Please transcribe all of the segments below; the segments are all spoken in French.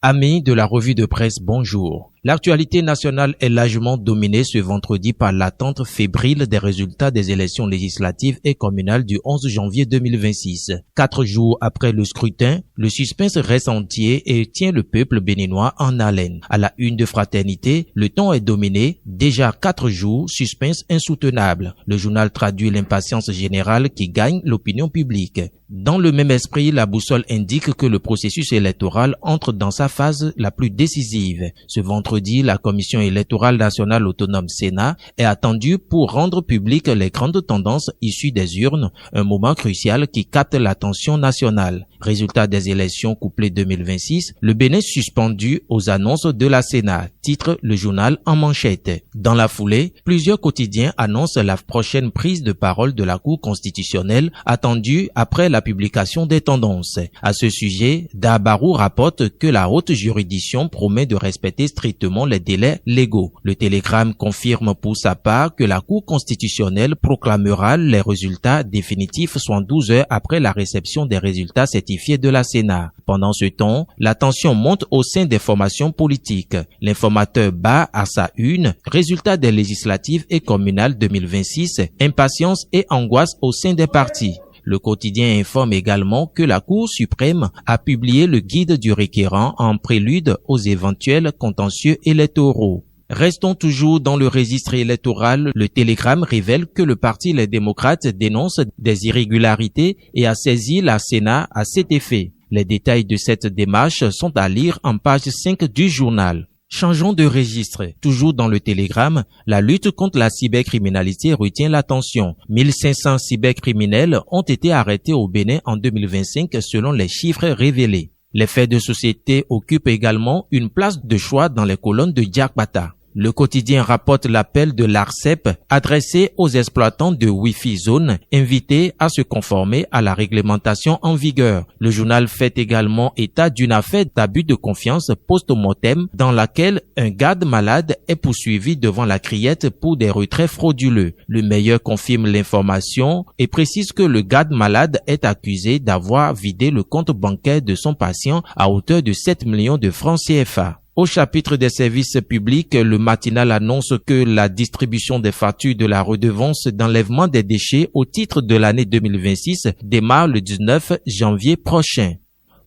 Amis de la revue de presse, bonjour. L'actualité nationale est largement dominée ce vendredi par l'attente fébrile des résultats des élections législatives et communales du 11 janvier 2026. 4 jours après le scrutin, le suspense reste entier et tient le peuple béninois en haleine. À la une de Fraternité, le ton est dominé. Déjà 4 jours, suspense insoutenable. Le journal traduit l'impatience générale qui gagne l'opinion publique. Dans le même esprit, la boussole indique que le processus électoral entre dans sa phase la plus décisive. Ce vendredi, la Commission électorale nationale autonome Sénat est attendue pour rendre publiques les grandes tendances issues des urnes, un moment crucial qui capte l'attention nationale. Résultat des élections couplées 2026, le Bénin suspendu aux annonces de la Sénat, titre le journal en manchette. Dans la foulée, plusieurs quotidiens annoncent la prochaine prise de parole de la Cour constitutionnelle attendue après la publication des tendances. À ce sujet, Dabarou rapporte que la haute juridiction promet de respecter strictement les délais légaux. Le Télégramme confirme pour sa part que la Cour constitutionnelle proclamera les résultats définitifs 72 heures après la réception des résultats certifiés de la Sénat. Pendant ce temps, la tension monte au sein des formations politiques. L'informateur bat à sa une, résultats des législatives et communales 2026, impatience et angoisse au sein des partis. Le quotidien informe également que la Cour suprême a publié le guide du requérant en prélude aux éventuels contentieux électoraux. Restons toujours dans le registre électoral. Le Télégramme révèle que le Parti Les Démocrates dénonce des irrégularités et a saisi la Sénat à cet effet. Les détails de cette démarche sont à lire en page 5 du journal. Changeons de registre. Toujours dans le Télégramme, la lutte contre la cybercriminalité retient l'attention. 1500 cybercriminels ont été arrêtés au Bénin en 2025 selon les chiffres révélés. Les faits de société occupent également une place de choix dans les colonnes de Diakbata. Le quotidien rapporte l'appel de l'ARCEP adressé aux exploitants de Wi-Fi Zone invités à se conformer à la réglementation en vigueur. Le journal fait également état d'une affaire d'abus de confiance post-mortem dans laquelle un garde malade est poursuivi devant la criette pour des retraits frauduleux. Le Meilleur confirme l'information et précise que le garde malade est accusé d'avoir vidé le compte bancaire de son patient à hauteur de 7 millions de francs CFA. Au chapitre des services publics, le matinal annonce que la distribution des factures de la redevance d'enlèvement des déchets au titre de l'année 2026 démarre le 19 janvier prochain.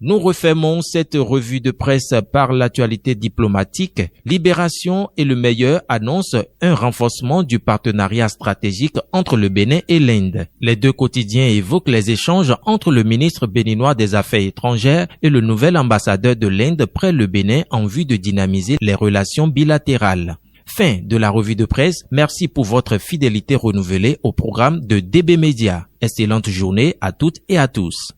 Nous refermons cette revue de presse par l'actualité diplomatique. Libération et Le Meilleur annoncent un renforcement du partenariat stratégique entre le Bénin et l'Inde. Les deux quotidiens évoquent les échanges entre le ministre béninois des Affaires étrangères et le nouvel ambassadeur de l'Inde près le Bénin en vue de dynamiser les relations bilatérales. Fin de la revue de presse. Merci pour votre fidélité renouvelée au programme de DB Media. Excellente journée à toutes et à tous.